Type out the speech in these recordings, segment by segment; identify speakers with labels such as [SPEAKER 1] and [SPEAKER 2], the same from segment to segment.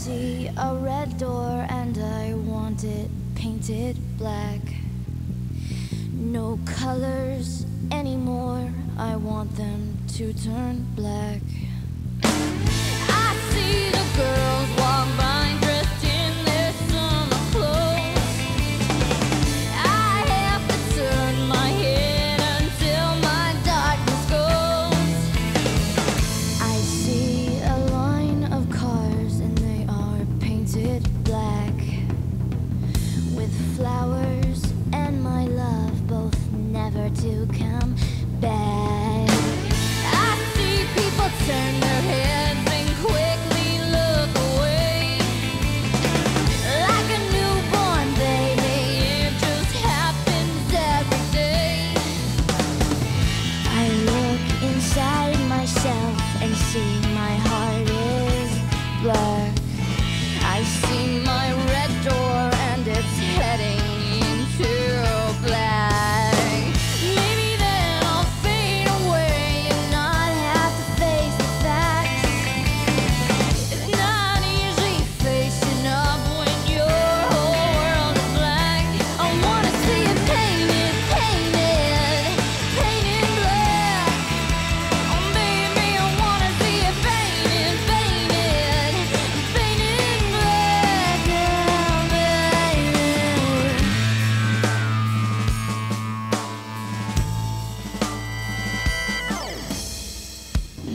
[SPEAKER 1] see a red door and I want it painted black. No colors anymore, I want them to turn black. I see the girls walk by dressed in their summer clothes. I have to turn my head until my darkness goes. I see a line of cars and they are painted black, with flowers and my love both never to come back. I see people turn their heads and quickly look away. Like a newborn baby, it just happens every day. I look inside myself and see my heart is black. I see my red door and it's heading into black. Maybe then I'll fade away and not have to face the facts. It's not easy facing up when your whole world is black. I wanna see it painted, painted, painted black. Oh baby, I wanna see it painted, painted, painted black. Oh baby.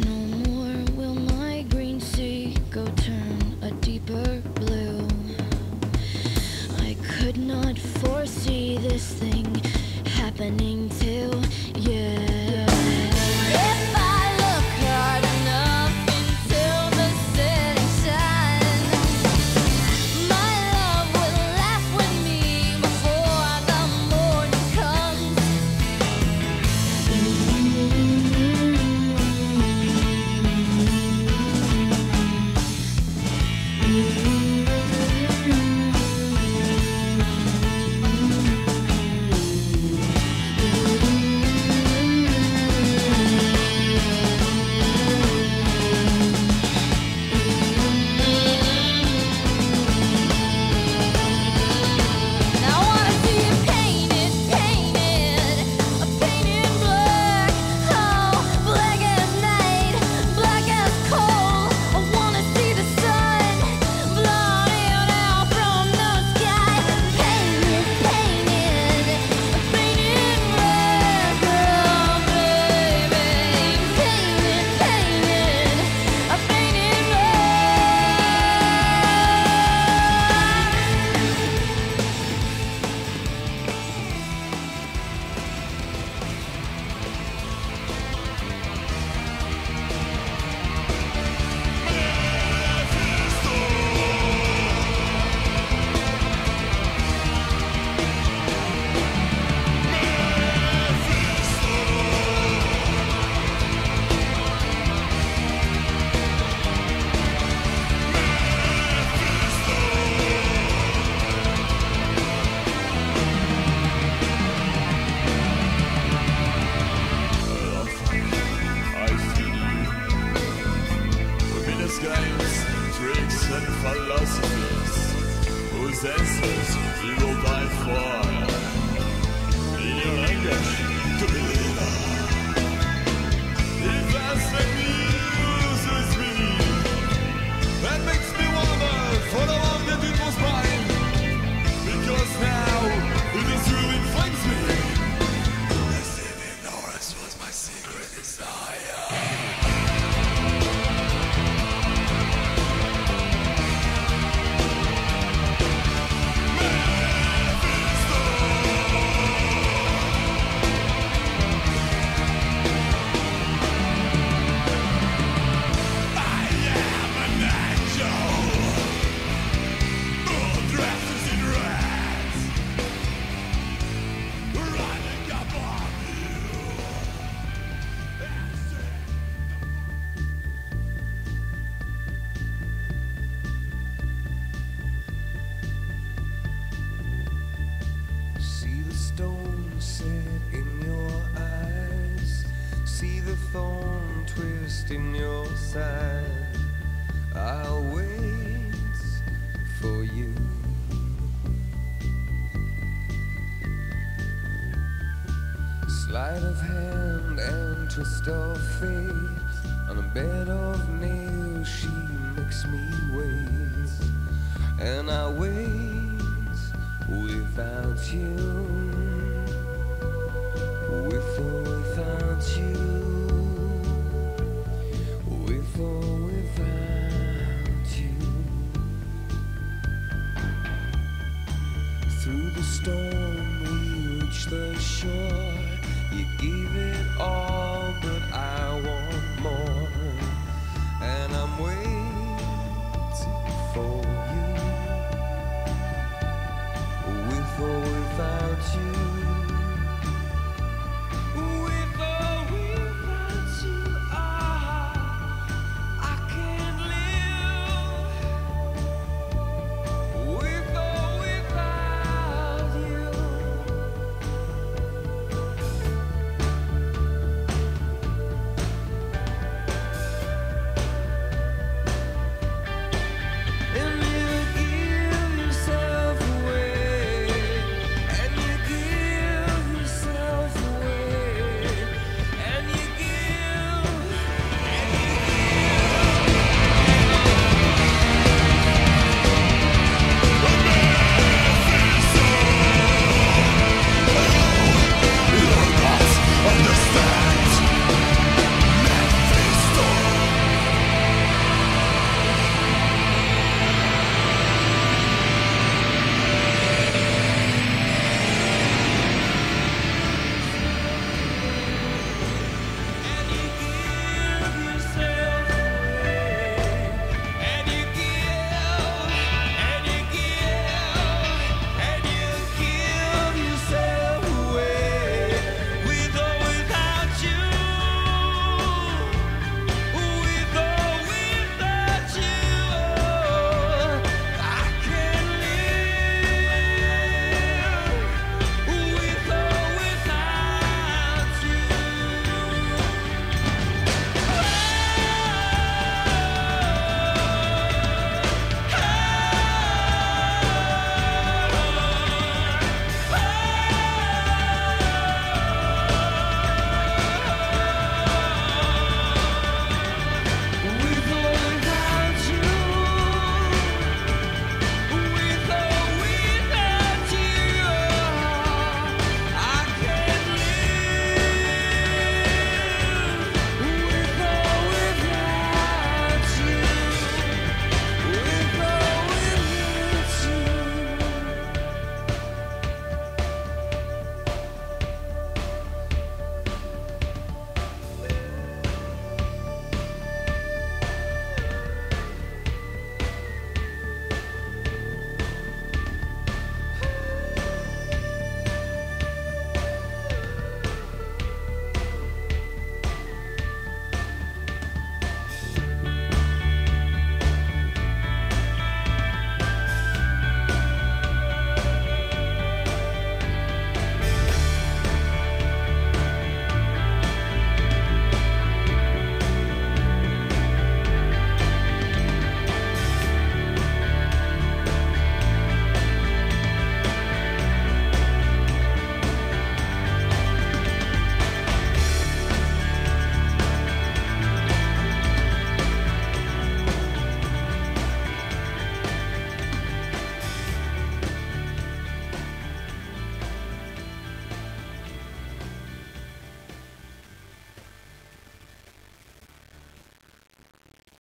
[SPEAKER 1] No more will my green sea go turn a deeper blue. I could not foresee this thing happening to you. If I look hard enough into the setting sun, my love will laugh with me before the morning comes. I wanna see it painted, painted, painted black. Oh, black as night, black as coal. I wanna see the sun blowing out from the sky. Painted, painted, painted black. Oh, baby, painted, painted, painted black.
[SPEAKER 2] I see you within games, tricks and philosophies, whose answers you will die for. In your language to believe. If that's the news with me, that makes me wonder for the long that it was mine. Because now it is really inflames me. As if ignorance was my secret desire.
[SPEAKER 3] twist in your side. I'll wait Sleight of hand and twist of fate. On a bed of nails she makes me wait. And I wait without you. With or without you.